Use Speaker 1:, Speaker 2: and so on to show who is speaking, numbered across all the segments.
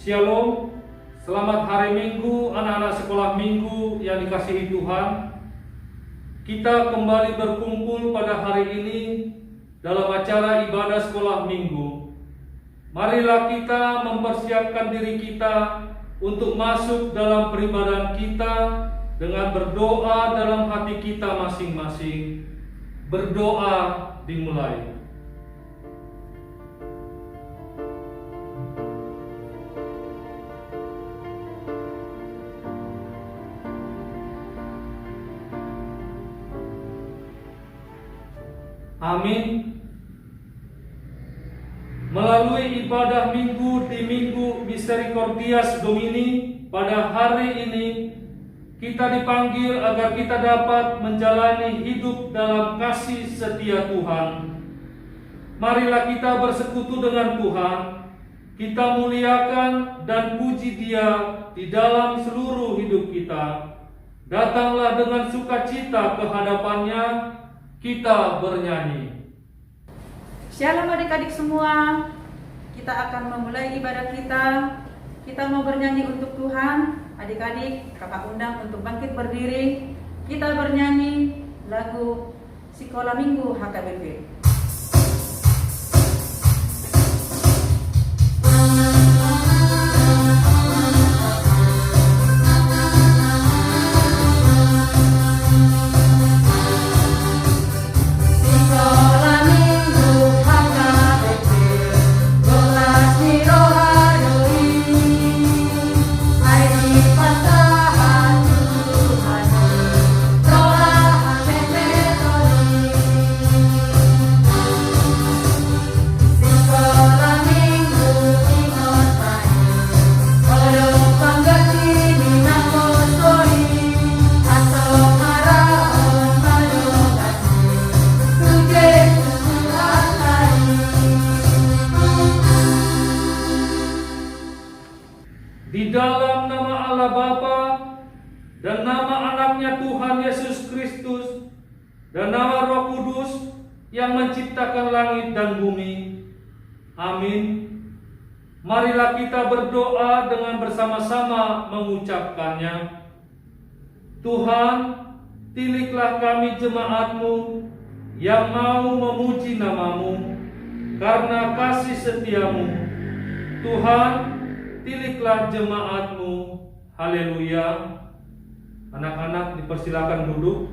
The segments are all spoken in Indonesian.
Speaker 1: Shalom, selamat hari Minggu anak-anak sekolah minggu yang dikasihi Tuhan. Kita kembali berkumpul pada hari ini dalam acara ibadah sekolah minggu. Marilah kita mempersiapkan diri kita untuk masuk dalam peribadahan kita dengan berdoa dalam hati kita masing-masing. Berdoa dimulai. Amin. Melalui ibadah minggu di Minggu Misericordias Domini pada hari ini, kita dipanggil agar kita dapat menjalani hidup dalam kasih setia Tuhan. Marilah kita bersekutu dengan Tuhan, kita muliakan dan puji Dia di dalam seluruh hidup kita. Datanglah dengan sukacita ke hadapan-Nya, kita bernyanyi.
Speaker 2: Shalom adik-adik semua. Kita akan memulai ibadah kita. Kita mau bernyanyi untuk Tuhan. Adik-adik, kakak undang untuk bangkit berdiri. Kita bernyanyi lagu Sekolah Minggu HKBP.
Speaker 1: Di dalam nama Allah Bapa dan nama anaknya Tuhan Yesus Kristus dan nama Roh Kudus yang menciptakan langit dan bumi. Amin. Marilah kita berdoa dengan bersama-sama mengucapkannya. Tuhan, tiliklah kami jemaat-Mu yang mau memuji nama-Mu karena kasih setia-Mu. Tuhan, tiliklah jemaat-Mu. Haleluya. Anak-anak dipersilakan duduk.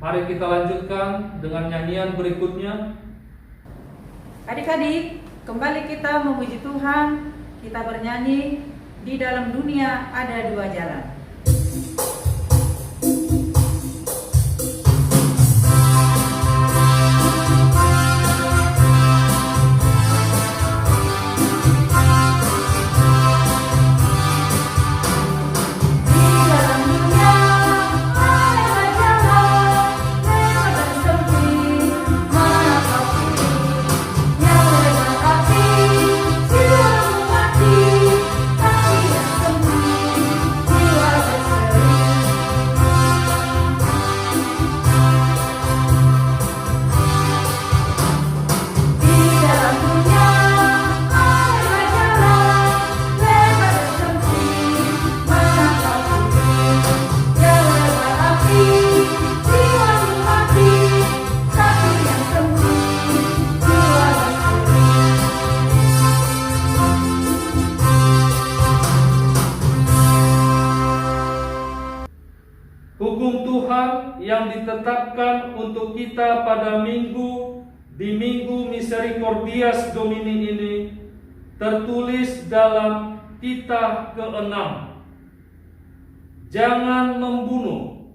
Speaker 1: Mari kita lanjutkan dengan nyanyian berikutnya.
Speaker 2: Adik-adik, kembali kita memuji Tuhan. Kita bernyanyi Di Dalam Dunia Ada Dua Jalan.
Speaker 1: Hukum Tuhan yang ditetapkan untuk kita pada minggu di Minggu Misericordias Domini ini tertulis dalam titah ke-6. Jangan membunuh.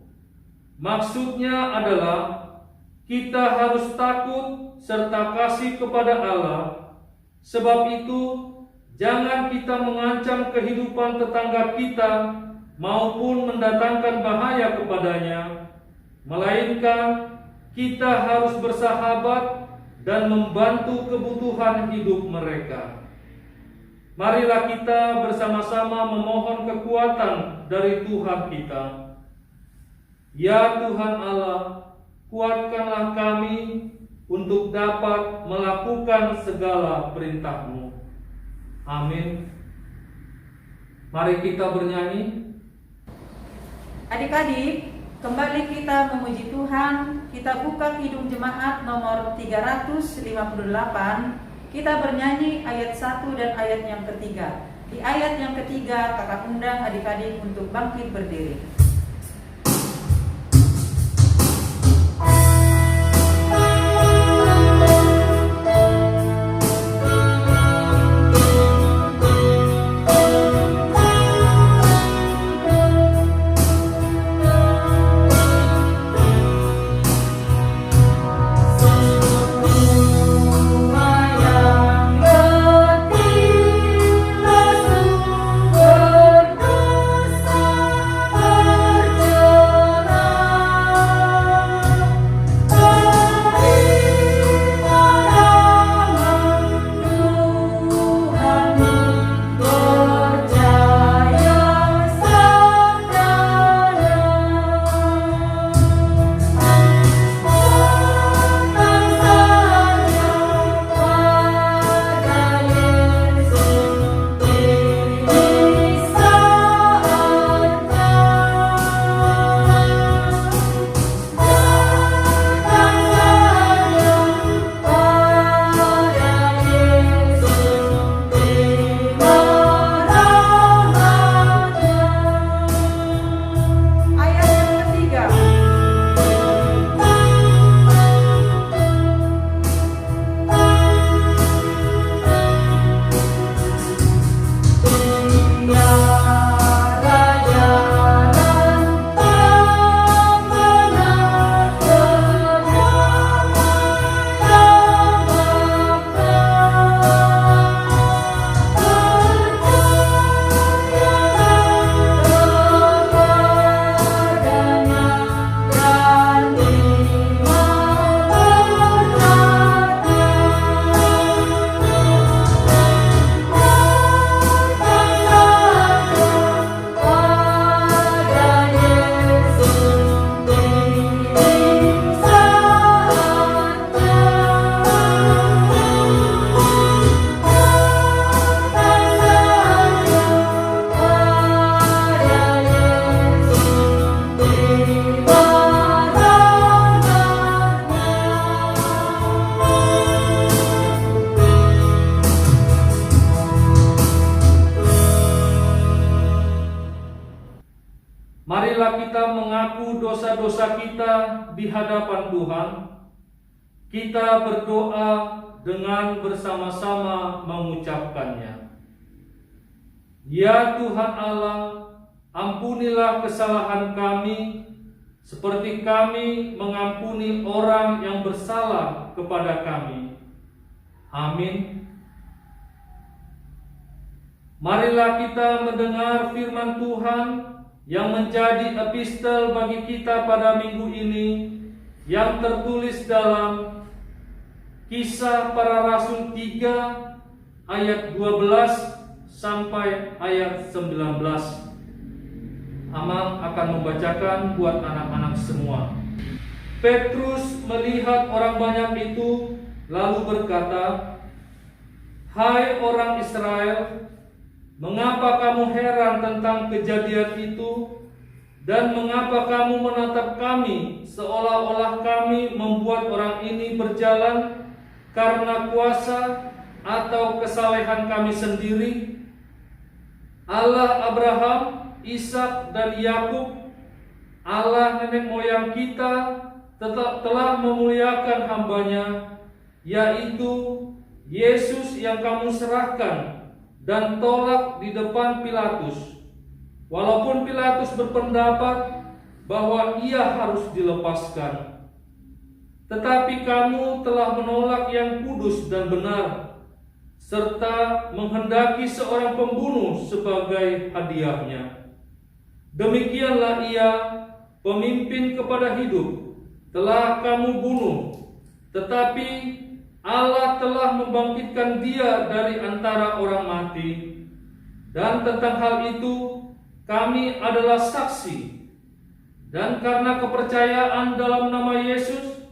Speaker 1: Maksudnya adalah kita harus takut serta kasih kepada Allah. Sebab itu, jangan kita mengancam kehidupan tetangga kita maupun mendatangkan bahaya kepadanya, melainkan kita harus bersahabat dan membantu kebutuhan hidup mereka. Marilah kita bersama-sama memohon kekuatan dari Tuhan kita. Ya Tuhan Allah, kuatkanlah kami untuk dapat melakukan segala perintah-Mu. Amin. Mari kita bernyanyi.
Speaker 2: Adik-adik, kembali kita memuji Tuhan. Kita buka Kidung Jemaat nomor 358. Kita bernyanyi ayat 1 dan ayat yang ketiga. Di ayat yang ketiga, kakak undang adik-adik untuk bangkit berdiri.
Speaker 1: Marilah kita mengaku dosa-dosa kita di hadapan Tuhan. Kita berdoa dengan bersama-sama mengucapkannya. Ya Tuhan Allah, ampunilah kesalahan kami, seperti kami mengampuni orang yang bersalah kepada kami. Amin. Marilah kita mendengar firman Tuhan yang menjadi epistel bagi kita pada minggu ini, yang tertulis dalam Kisah Para Rasul 3 ayat 12 sampai ayat 19. Amang akan membacakan buat anak-anak semua. Petrus melihat orang banyak itu, lalu berkata, "Hai orang Israel, mengapa kamu heran tentang kejadian itu? Dan mengapa kamu menatap kami seolah-olah kami membuat orang ini berjalan karena kuasa atau kesalehan kami sendiri? Allah Abraham, Ishak dan Yakub, Allah nenek moyang kita telah memuliakan hambanya, yaitu Yesus yang kamu serahkan dan tolak di depan Pilatus. Walaupun Pilatus berpendapat bahwa ia harus dilepaskan, tetapi kamu telah menolak yang kudus dan benar, serta menghendaki seorang pembunuh sebagai hadiahnya. Demikianlah ia, pemimpin kepada hidup, telah kamu bunuh, tetapi Allah telah membangkitkan dia dari antara orang mati. Dan tentang hal itu kami adalah saksi. Dan karena kepercayaan dalam nama Yesus,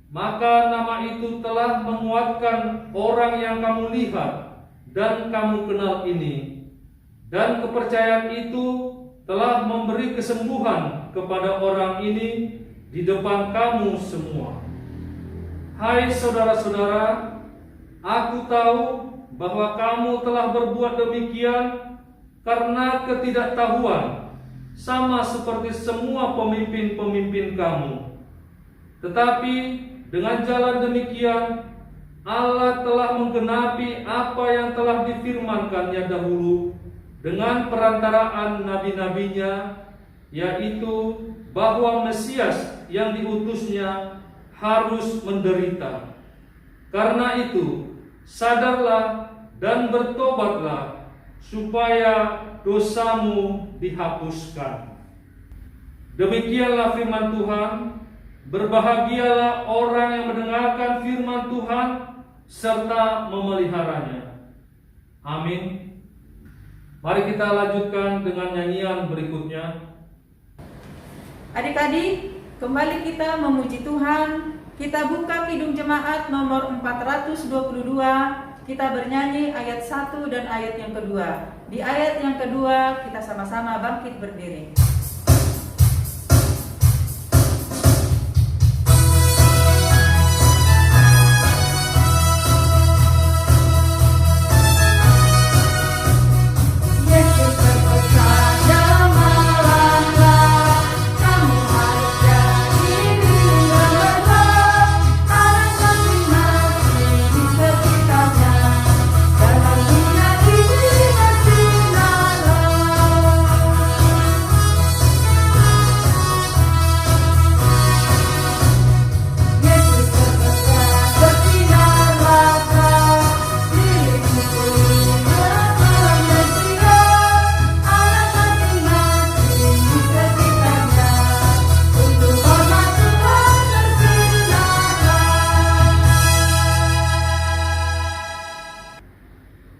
Speaker 1: maka nama itu telah menguatkan orang yang kamu lihat dan kamu kenal ini. dan kepercayaan itu telah memberi kesembuhan kepada orang ini di depan kamu semua. Hai saudara-saudara, aku tahu bahwa kamu telah berbuat demikian karena ketidaktahuan, sama seperti semua pemimpin-pemimpin kamu. Tetapi dengan jalan demikian, Allah telah menggenapi apa yang telah difirmankannya dahulu dengan perantaraan nabi-nabinya, yaitu bahwa Mesias yang diutusnya harus menderita. Karena itu, sadarlah dan bertobatlah supaya dosamu dihapuskan. Demikianlah firman Tuhan. Berbahagialah orang yang mendengarkan firman Tuhan serta memeliharanya. Amin. Mari kita lanjutkan dengan nyanyian berikutnya.
Speaker 2: Adik-adik, kembali kita memuji Tuhan. Kita buka Kidung Jemaat nomor 422. Kita bernyanyi ayat 1 dan ayat yang kedua. Di ayat yang kedua kita sama-sama bangkit berdiri.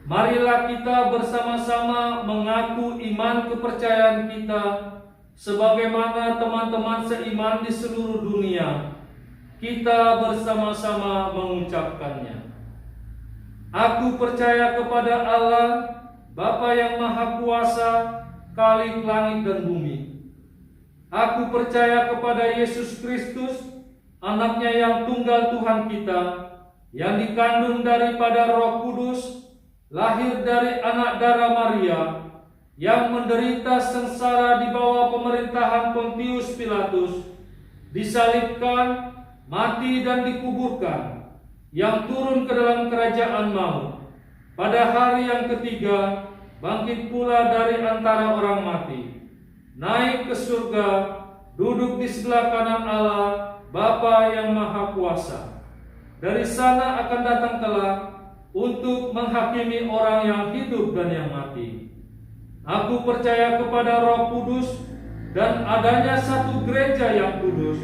Speaker 1: Marilah kita bersama-sama mengaku iman kepercayaan kita sebagaimana teman-teman seiman di seluruh dunia. Kita bersama-sama mengucapkannya. Aku percaya kepada Allah, Bapa yang Maha Kuasa, Khalik langit dan bumi. Aku percaya kepada Yesus Kristus, Anaknya yang tunggal Tuhan kita, yang dikandung daripada Roh Kudus, lahir dari anak darah Maria, yang menderita sengsara di bawah pemerintahan Pontius Pilatus, disalibkan, mati dan dikuburkan, yang turun ke dalam kerajaan maut. Pada hari yang ketiga, bangkit pula dari antara orang mati, naik ke surga, duduk di sebelah kanan Allah, Bapa yang Maha Kuasa. Dari sana akan datang kelak untuk menghakimi orang yang hidup dan yang mati. Aku percaya kepada Roh Kudus dan adanya satu gereja yang kudus,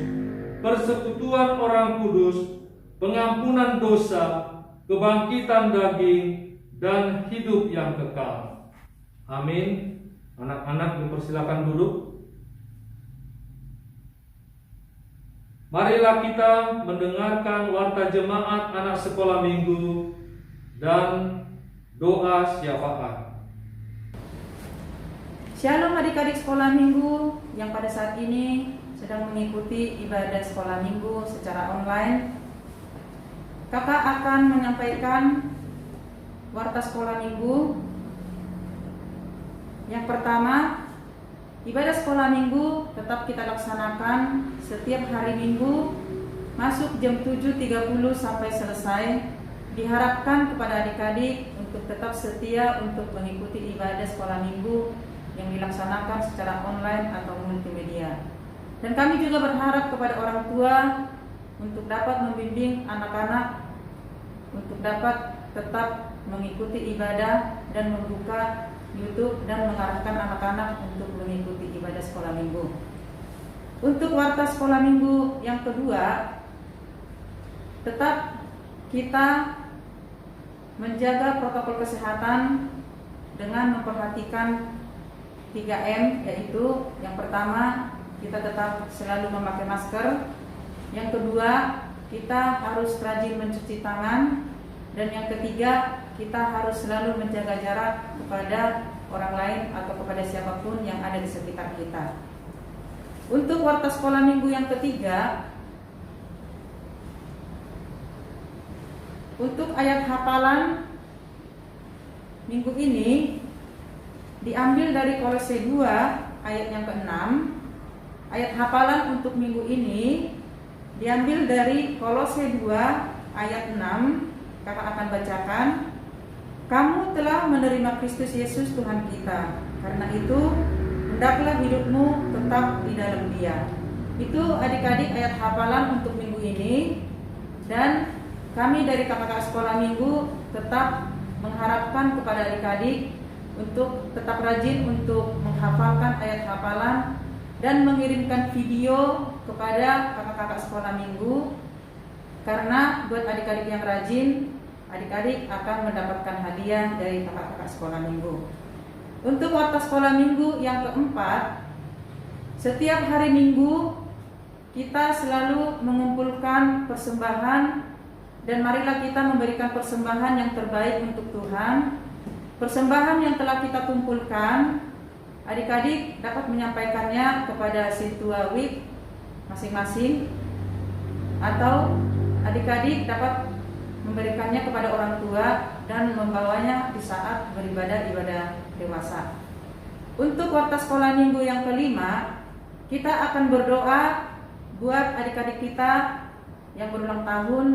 Speaker 1: persekutuan orang kudus, pengampunan dosa, kebangkitan daging, dan hidup yang kekal. Amin. Anak-anak dipersilakan duduk. Marilah kita mendengarkan warta jemaat anak sekolah minggu dan doa syafaat.
Speaker 2: Shalom adik-adik sekolah minggu yang pada saat ini sedang mengikuti ibadah sekolah minggu secara online. Kakak akan menyampaikan warta sekolah minggu. Yang pertama, ibadah sekolah minggu tetap kita laksanakan setiap hari Minggu masuk jam 7.30 sampai selesai. Diharapkan kepada adik-adik untuk tetap setia untuk mengikuti ibadah sekolah minggu yang dilaksanakan secara online atau multimedia. Dan kami juga berharap kepada orang tua untuk dapat membimbing anak-anak untuk dapat tetap mengikuti ibadah dan membuka YouTube dan mengarahkan anak-anak untuk mengikuti ibadah sekolah minggu. Untuk warta sekolah minggu yang kedua, tetap kita menjaga protokol kesehatan dengan memperhatikan 3M, yaitu yang pertama kita tetap selalu memakai masker, yang kedua kita harus rajin mencuci tangan, dan yang ketiga kita harus selalu menjaga jarak kepada orang lain atau kepada siapapun yang ada di sekitar kita. Untuk warta sekolah minggu yang ketiga, untuk ayat hafalan minggu ini diambil dari Kolose 2 ayat yang ke-6. Ayat hafalan untuk minggu ini diambil dari Kolose 2 ayat 6. Kakak akan bacakan. Kamu telah menerima Kristus Yesus Tuhan kita. Karena itu hendaklah hidupmu tetap di dalam Dia. Itu adik-adik ayat hafalan untuk minggu ini. Dan kami dari kakak-kakak sekolah minggu tetap mengharapkan kepada adik-adik untuk tetap rajin untuk menghafalkan ayat hafalan dan mengirimkan video kepada kakak-kakak sekolah minggu, karena buat adik-adik yang rajin, adik-adik akan mendapatkan hadiah dari kakak-kakak sekolah minggu. Untuk warta sekolah minggu yang keempat, setiap hari minggu kita selalu mengumpulkan persembahan, dan marilah kita memberikan persembahan yang terbaik untuk Tuhan. Persembahan yang telah kita kumpulkan, adik-adik dapat menyampaikannya kepada Sintua Week masing-masing, atau adik-adik dapat memberikannya kepada orang tua dan membawanya di saat beribadah ibadah dewasa. Untuk warta sekolah minggu yang kelima, kita akan berdoa buat adik-adik kita yang berulang tahun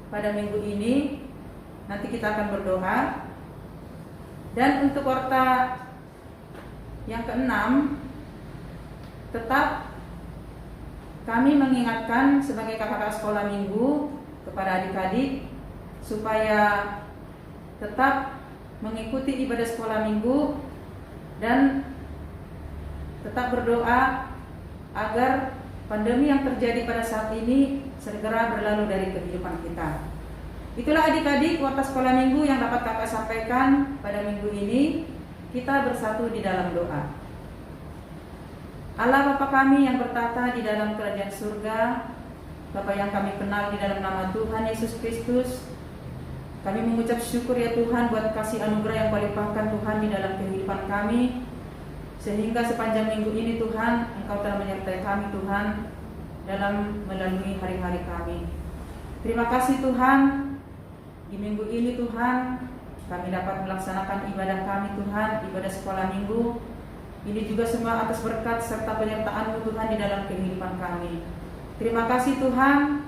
Speaker 2: pada minggu ini. Nanti kita akan berdoa. Dan untuk warta yang keenam, tetap kami mengingatkan sebagai kakak-kakak sekolah minggu kepada adik-adik supaya tetap mengikuti ibadah sekolah minggu dan tetap berdoa agar pandemi yang terjadi pada saat ini segera berlalu dari kehidupan kita. Itulah adik-adik warta sekolah minggu yang dapat kakak sampaikan pada minggu ini. Kita bersatu di dalam doa. Allah Bapa kami yang bertata di dalam kerajaan surga, Bapa yang kami kenal di dalam nama Tuhan Yesus Kristus, kami mengucap syukur ya Tuhan buat kasih anugerah yang kau limpahkan Tuhan di dalam kehidupan kami, sehingga sepanjang minggu ini Tuhan Engkau telah menyertai kami Tuhan dalam melalui hari-hari kami. Terima kasih Tuhan. Di minggu ini Tuhan, kami dapat melaksanakan ibadah kami Tuhan, ibadah sekolah minggu. Ini juga semua atas berkat serta penyertaan-Mu Tuhan di dalam kehidupan kami. Terima kasih Tuhan.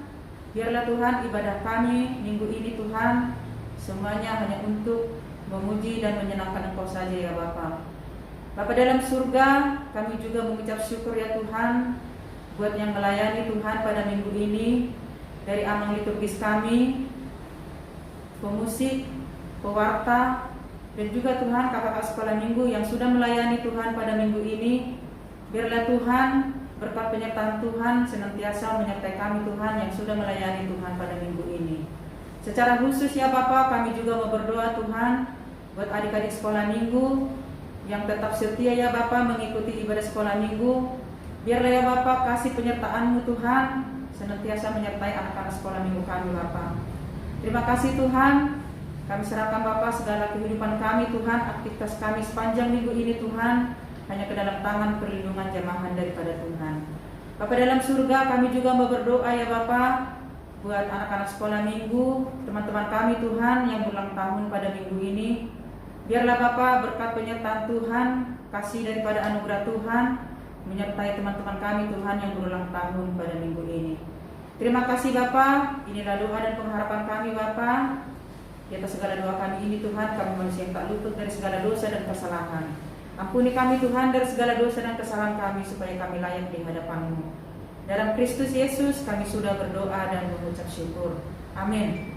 Speaker 2: Biarlah Tuhan ibadah kami minggu ini Tuhan, semuanya hanya untuk memuji dan menyenangkan Engkau saja ya Bapa. Bapa dalam surga, kami juga mengucap syukur ya Tuhan buat yang melayani Tuhan pada minggu ini, dari amang liturgis kami, pemusik, pewarta, dan juga Tuhan kakak-kakak sekolah minggu yang sudah melayani Tuhan pada minggu ini. Biarlah Tuhan berkat penyertaan Tuhan senantiasa menyertai kami Tuhan yang sudah melayani Tuhan pada minggu ini. Secara khusus ya Bapa, kami juga mau berdoa Tuhan buat adik-adik sekolah minggu yang tetap setia ya Bapa mengikuti ibadah sekolah minggu. Biarlah ya Bapa kasih penyertaan-Mu Tuhan senantiasa menyertai anak-anak sekolah minggu kami Bapa. Terima kasih Tuhan. Kami serahkan Bapa segala kehidupan kami Tuhan, aktivitas kami sepanjang minggu ini Tuhan, hanya ke dalam tangan perlindungan jamahan daripada Tuhan. Bapa dalam surga, kami juga mau berdoa ya Bapa buat anak-anak sekolah minggu, teman-teman kami Tuhan yang berulang tahun pada minggu ini. Biarlah Bapa berkat penyertaan Tuhan, kasih daripada anugerah Tuhan menyertai teman-teman kami Tuhan yang berulang tahun pada minggu ini. Terima kasih Bapa. Inilah doa dan pengharapan kami Bapa. Di atas segala doa kami ini Tuhan, kami manusia yang tak luput dari segala dosa dan kesalahan. Ampuni kami Tuhan dari segala dosa dan kesalahan kami, supaya kami layak di hadapan-Mu. Dalam Kristus Yesus kami sudah berdoa dan mengucap syukur. Amin.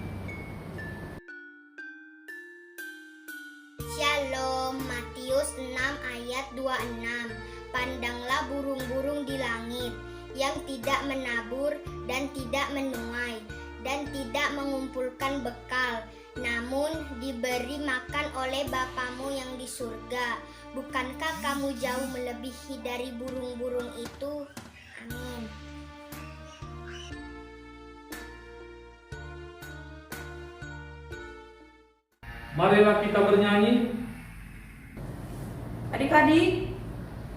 Speaker 3: Shalom. Matius 6 ayat 26. Pandanglah burung-burung di langit, yang tidak menabur dan tidak menuai dan tidak mengumpulkan bekal, namun diberi makan oleh Bapamu yang di surga. Bukankah kamu jauh melebihi dari burung-burung itu? Amin.
Speaker 1: Marilah kita bernyanyi.
Speaker 2: adik-adik,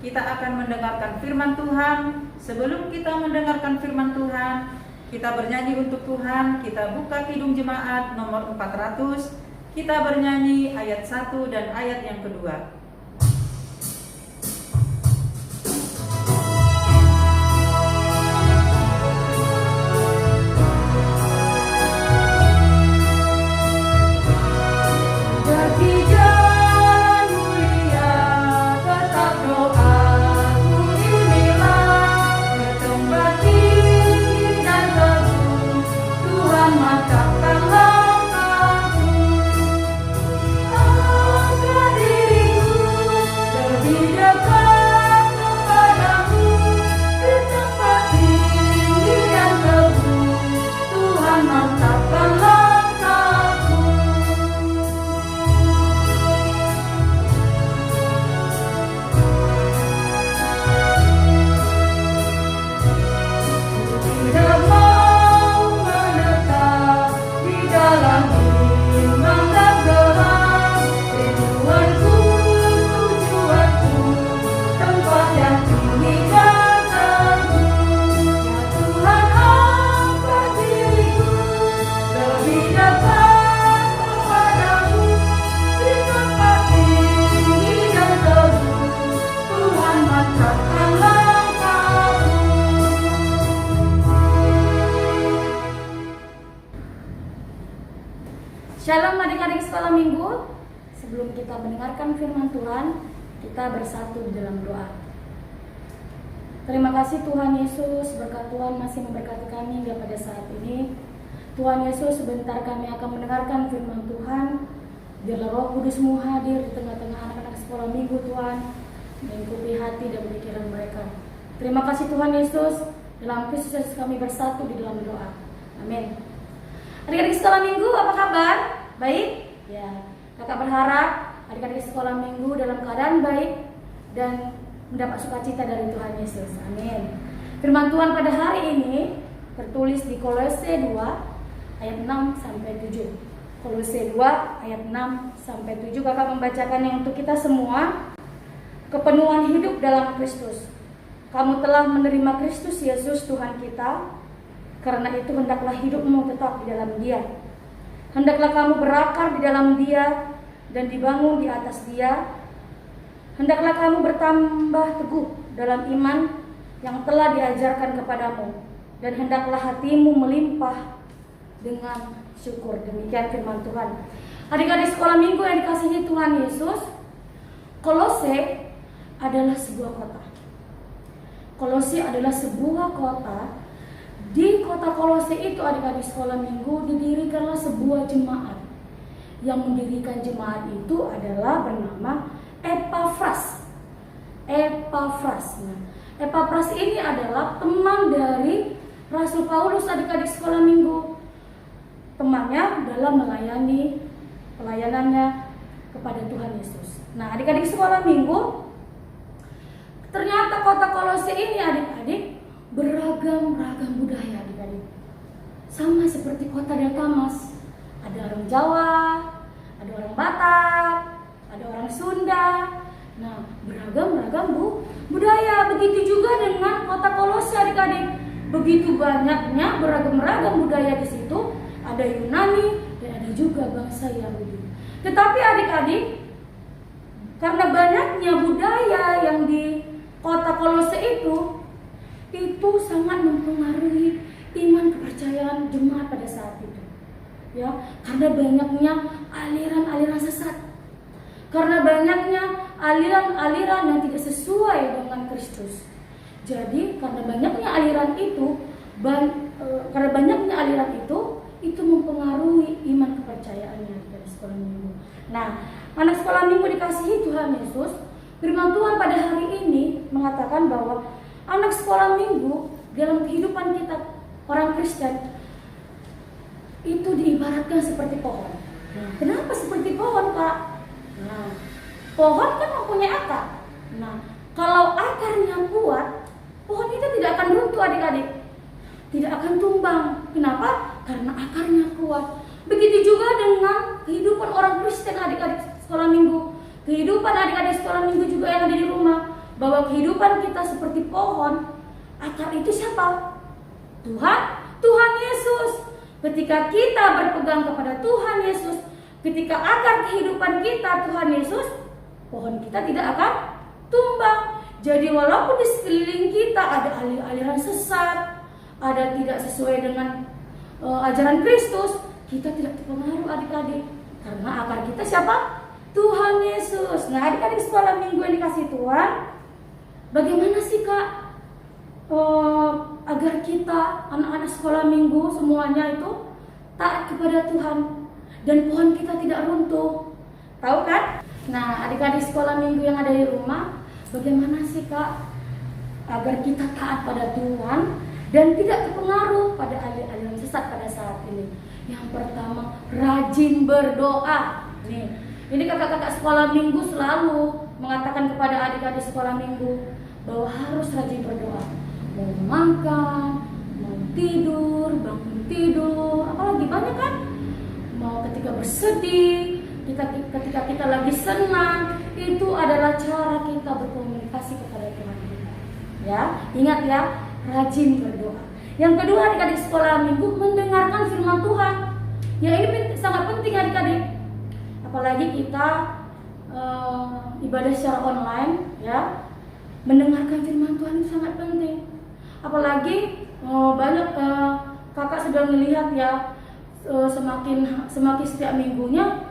Speaker 2: kita akan mendengarkan firman Tuhan. Sebelum kita mendengarkan firman Tuhan, kita bernyanyi untuk Tuhan. Kita buka Kidung Jemaat nomor 400. Kita bernyanyi ayat 1 dan ayat yang kedua.
Speaker 4: Shalom adik-adik sekolah minggu. Sebelum kita mendengarkan firman Tuhan, kita bersatu di dalam doa. Terima kasih Tuhan Yesus, berkat Tuhan masih memberkati kami hingga pada saat ini. Tuhan Yesus, sebentar kami akan mendengarkan firman Tuhan. Biarlah Roh Kudus-Mu hadir di tengah-tengah anak-anak sekolah minggu Tuhan, melingkupi hati dan pikiran mereka. Terima kasih Tuhan Yesus, dalam Kristus Yesus kami bersatu di dalam doa. Amin. Adik-adik sekolah minggu, apa kabar? Baik? Ya, kakak berharap adik-adik sekolah minggu dalam keadaan baik dan mendapat sukacita dari Tuhan Yesus. Amin. Firman Tuhan pada hari ini tertulis di Kolose 2 ayat 6 sampai 7. Kolose 2 ayat 6 sampai 7. Kakak membacakannya untuk kita semua. Kepenuhan hidup dalam Kristus. Kamu telah menerima Kristus Yesus Tuhan kita. Karena itu hendaklah hidupmu tetap di dalam Dia. Hendaklah kamu berakar di dalam Dia dan dibangun di atas Dia. Hendaklah kamu bertambah teguh dalam iman yang telah diajarkan kepadamu, dan hendaklah hatimu melimpah dengan syukur. Demikian firman Tuhan. Adik-adik sekolah minggu yang dikasihi Tuhan Yesus, Kolose adalah sebuah kota. Kolose adalah sebuah kota. Di kota Kolose itu adik-adik sekolah minggu didirikanlah sebuah jemaat. Yang mendirikan jemaat itu adalah bernama Epafras. Nah, Epafras ini adalah teman dari Rasul Paulus adik-adik sekolah minggu. Temannya dalam melayani pelayanannya kepada Tuhan Yesus. Nah, adik-adik sekolah minggu, ternyata kota Kolose ini adik-adik beragam-ragam budaya adik-adik. Sama seperti kota Deltamas. Ada orang Jawa, ada orang Batak, ada orang Sunda. Nah, beragam-ragam budaya. Begitu juga dengan kota Kolose adik-adik. Begitu banyaknya beragam-ragam budaya di situ. Ada Yunani dan ada juga bangsa Yahudi. Tetapi adik-adik, karena banyaknya budaya yang di kota Kolose itu sangat mempengaruhi iman kepercayaan jemaat pada saat itu. Ya, karena banyaknya aliran-aliran sesat. Karena banyaknya aliran-aliran yang tidak sesuai dengan Kristus. Jadi, karena banyaknya aliran itu, itu mempengaruhi iman kepercayaannya dari sekolah minggu. Nah, anak sekolah minggu dikasihi Tuhan Yesus, firman Tuhan pada hari ini mengatakan bahwa anak sekolah minggu dalam kehidupan kita orang Kristen itu diibaratkan seperti pohon. Nah, kenapa seperti pohon, Kak? Nah, pohon kan mempunyai akar. Nah, kalau akarnya kuat, pohon itu tidak akan runtuh adik-adik. Tidak akan tumbang. Kenapa? Karena akarnya kuat. Begitu juga dengan kehidupan orang Kristen adik-adik sekolah minggu. kehidupan adik-adik sekolah minggu juga yang ada di rumah, bahwa kehidupan kita seperti pohon. Akar itu siapa? Tuhan Yesus. Ketika kita berpegang kepada Tuhan Yesus, ketika akar kehidupan kita Tuhan Yesus, pohon kita tidak akan tumbang. Jadi walaupun di sekeliling kita ada aliran sesat, ada tidak sesuai dengan ajaran Kristus, kita tidak terpengaruh adik-adik, karena akar kita siapa? Tuhan Yesus. Nah, adik-adik sekolah minggu yang dikasih Tuhan, bagaimana sih Kak agar kita anak-anak sekolah minggu semuanya itu taat kepada Tuhan dan pohon kita tidak runtuh? Tahu kan? Nah, adik-adik sekolah minggu yang ada di rumah, bagaimana sih Kak agar kita taat pada Tuhan dan tidak terpengaruh pada aliran sesat pada saat ini? Yang pertama, rajin berdoa. Nih, ini kakak-kakak sekolah minggu selalu mengatakan kepada adik-adik sekolah minggu bahwa harus rajin berdoa. Mau makan, mau tidur, bangun tidur, apalagi banyak kan? Mau ketika bersedih, ketika kita lagi senang, itu adalah cara kita berkomunikasi kepada Tuhan kita. Ya, ingat ya, rajin berdoa. Yang kedua, adik-adik sekolah minggu mendengarkan firman Tuhan. Ya, ini sangat penting adik-adik. Apalagi kita ibadah secara online, ya, mendengarkan firman Tuhan itu sangat penting. Apalagi banyak kakak sudah melihat ya, semakin setiap minggunya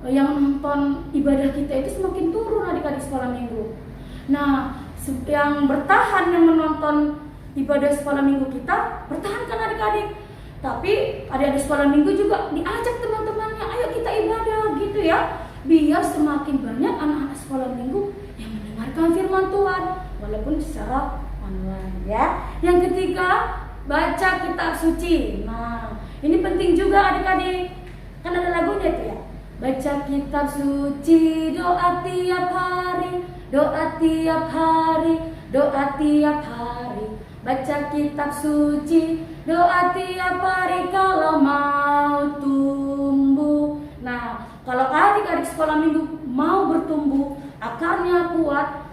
Speaker 4: yang nonton ibadah kita itu semakin turun adik-adik sekolah minggu. Nah, yang bertahan yang menonton ibadah sekolah minggu kita, pertahankan adik-adik. Tapi adik-adik sekolah minggu juga diajak teman-temannya, ayo kita ibadah gitu ya. Biar semakin banyak anak-anak sekolah minggu yang mendengarkan firman Tuhan walaupun secara online ya. Yang ketiga, baca kitab suci. Nah, ini penting juga adik-adik. Kan ada lagunya itu ya. Baca kitab suci, doa tiap hari, doa tiap hari, doa tiap hari. Baca kitab suci, doa tiap hari kalau mau tumbuh. Nah, kalau adik-adik sekolah minggu mau bertumbuh, akarnya kuat,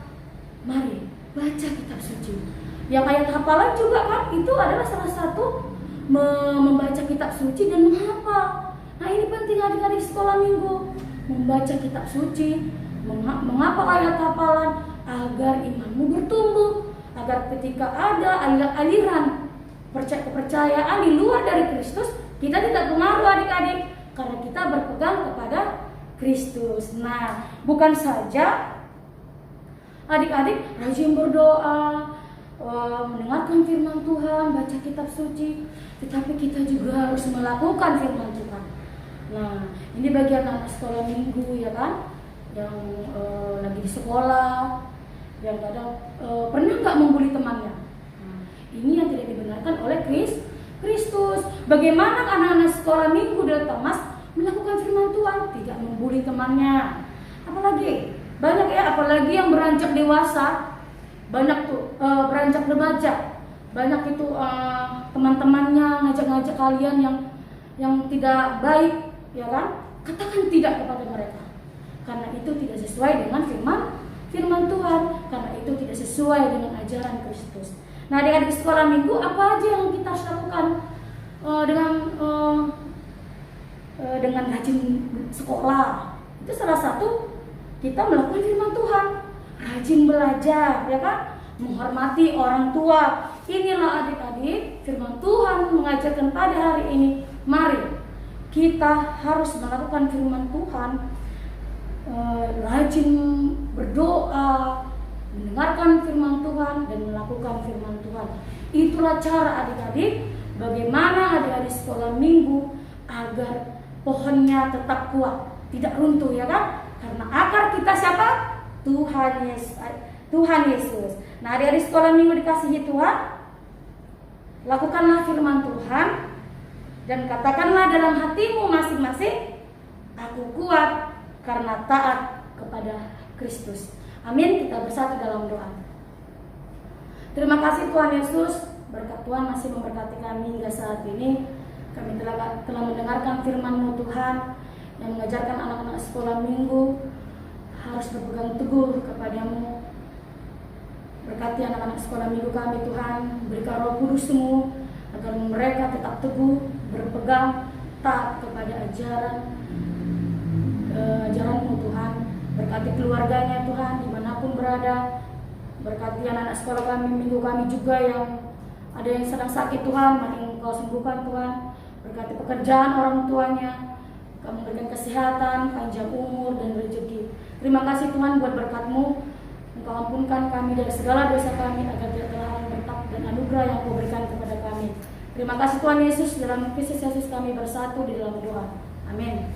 Speaker 4: mari baca kitab suci. Yang ayat hafalan juga kan, itu adalah salah satu membaca kitab suci dan menghafal. Nah, ini penting adik-adik sekolah minggu, membaca kitab suci, menghafal ayat hafalan agar imanmu bertumbuh, agar ketika ada aliran kepercayaan di luar dari Kristus, kita tidak pengaruh adik-adik, karena kita berpegang kepada Kristus. Nah, bukan saja adik-adik rajin berdoa, mendengarkan firman Tuhan, baca kitab suci, tetapi kita juga harus melakukan firman Tuhan. Nah, ini bagi anak sekolah minggu ya kan, yang lagi di sekolah, yang kadang pernah nggak membuli temannya. Nah, ini yang tidak dibenarkan oleh Kristus. Bagaimana anak-anak sekolah minggu dari Thomas melakukan firman Tuhan, tidak membuli temannya. Apalagi banyak ya, apalagi yang beranjak dewasa, banyak tuh beranjak remaja, banyak itu teman-temannya ngajak-ngajak kalian yang tidak baik, ya kan? Katakan tidak kepada mereka, karena itu tidak sesuai dengan firman Tuhan, karena itu tidak sesuai dengan ajaran Kristus. Nah, adik-adik sekolah minggu, apa aja yang kita harus lakukan dengan rajin sekolah? Itu salah satu kita melakukan firman Tuhan, rajin belajar, ya kan? Menghormati orang tua. Inilah adik-adik firman Tuhan mengajarkan pada hari ini. Mari kita harus melakukan firman Tuhan, rajin berdoa, mendengarkan firman Tuhan dan melakukan firman Tuhan. Itulah cara adik-adik bagaimana adik-adik sekolah minggu agar pohonnya tetap kuat, tidak runtuh, ya kan? Karena akar kita siapa? Tuhan Yesus. Nah, adik-adik sekolah minggu dikasihi Tuhan, lakukanlah firman Tuhan dan katakanlah dalam hatimu masing-masing, aku kuat karena taat kepada Kristus. Amin. Kita bersatu dalam doa. Terima kasih Tuhan Yesus, berkat Tuhan masih memberkati kami hingga saat ini. Kami telah mendengarkan firman-Mu Tuhan yang mengajarkan anak-anak sekolah minggu harus berpegang teguh kepadamu. Berkati anak-anak sekolah minggu kami Tuhan, berikan Roh Kudus-Mu agar mereka tetap teguh, berpegang taat kepada ajaran-Mu Tuhan. Berkati keluarganya Tuhan, dimanapun berada. Berkati anak-anak sekolah kami, minggu kami juga yang ada yang sedang sakit Tuhan, mari Engkau sembuhkan Tuhan. Berkati pekerjaan orang tuanya, Kamu berikan kesehatan, panjang umur, dan rezeki. Terima kasih Tuhan buat berkat-Mu. Engkau ampunkan kami dari segala dosa kami, agar tidak terhalang berkat dan anugerah yang Kau berikan kepada kami. Terima kasih Tuhan Yesus, dalam Kristus Yesus kami bersatu di dalam doa. Amin.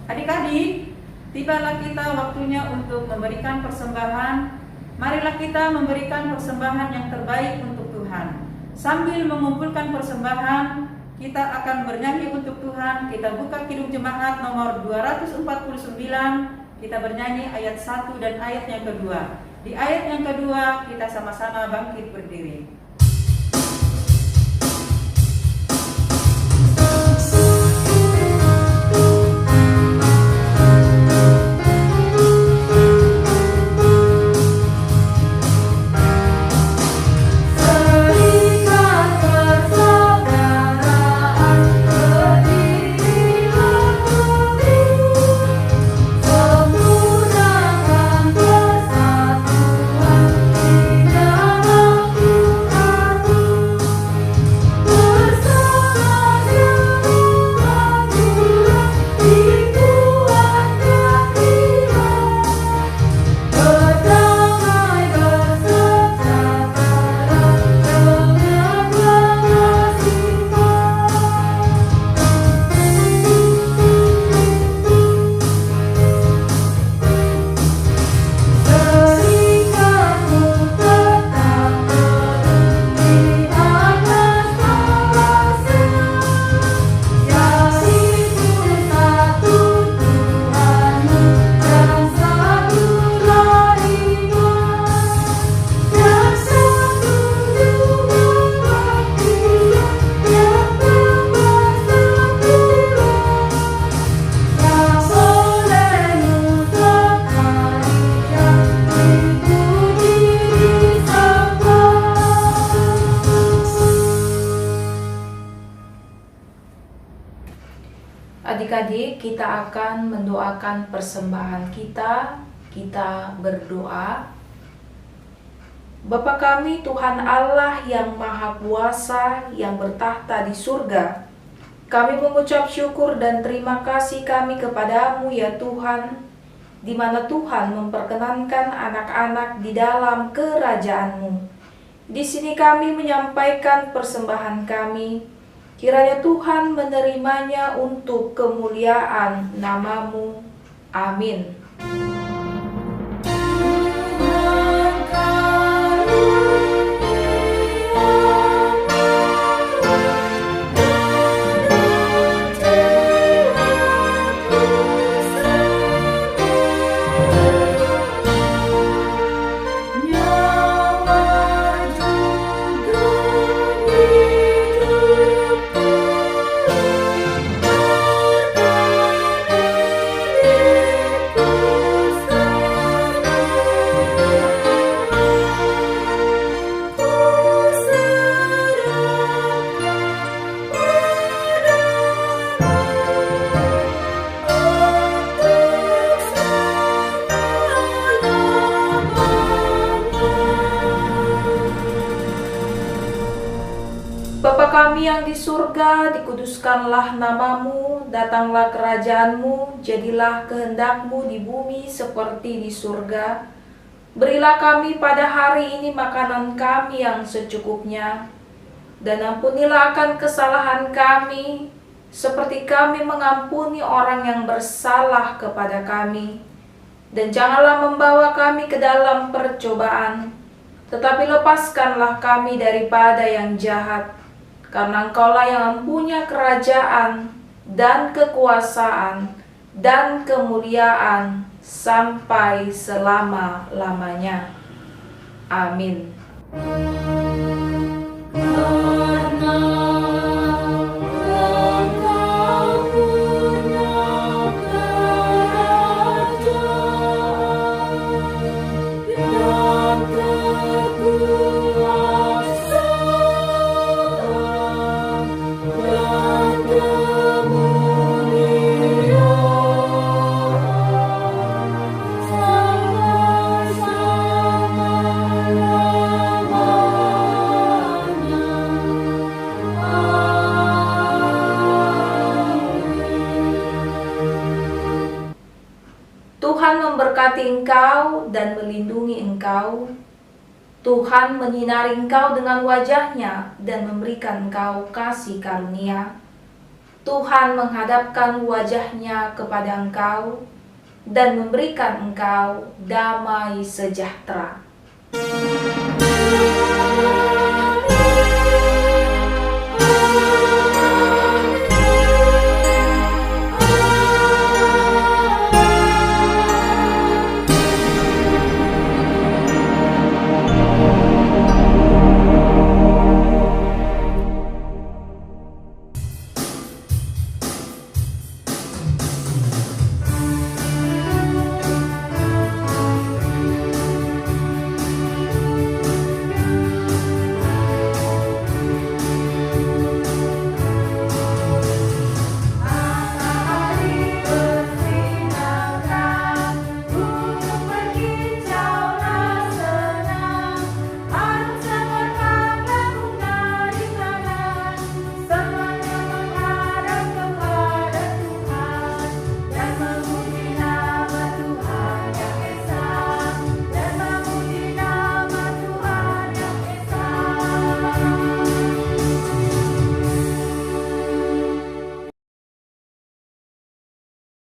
Speaker 2: Adik-adik, tibalah kita waktunya untuk memberikan persembahan. Marilah kita memberikan persembahan yang terbaik untuk Tuhan. Sambil mengumpulkan persembahan, kita akan bernyanyi untuk Tuhan. Kita buka Kidung Jemaat nomor 249. Kita bernyanyi ayat 1 dan ayat yang kedua. Di ayat yang kedua, kita sama-sama bangkit berdiri.
Speaker 5: Adik-adik, kita akan mendoakan persembahan kita. Kita berdoa. Bapa kami, Tuhan Allah yang Maha Kuasa, yang bertahta di surga, kami mengucap syukur dan terima kasih kami kepadamu ya Tuhan, di mana Tuhan memperkenankan anak-anak di dalam kerajaan-Mu. Di sini kami menyampaikan persembahan kami. Kiranya Tuhan menerimanya untuk kemuliaan nama-Mu. Amin. Bapa kami yang di surga, dikuduskanlah nama-Mu, datanglah kerajaan-Mu, jadilah kehendak-Mu di bumi seperti di surga. Berilah kami pada hari ini makanan kami yang secukupnya, dan ampunilah akan kesalahan kami, seperti kami mengampuni orang yang bersalah kepada kami. Dan janganlah membawa kami ke dalam percobaan, tetapi lepaskanlah kami daripada yang jahat. Karena Engkaulah yang punya kerajaan dan kekuasaan dan kemuliaan sampai selama-lamanya. Amin.
Speaker 4: Karena Engkau punya kerajaan
Speaker 5: memberkati engkau dan melindungi engkau. Tuhan menyinari engkau dengan wajah-Nya dan memberikan engkau kasih karunia. Tuhan menghadapkan wajah-Nya kepada engkau dan memberikan engkau damai sejahtera.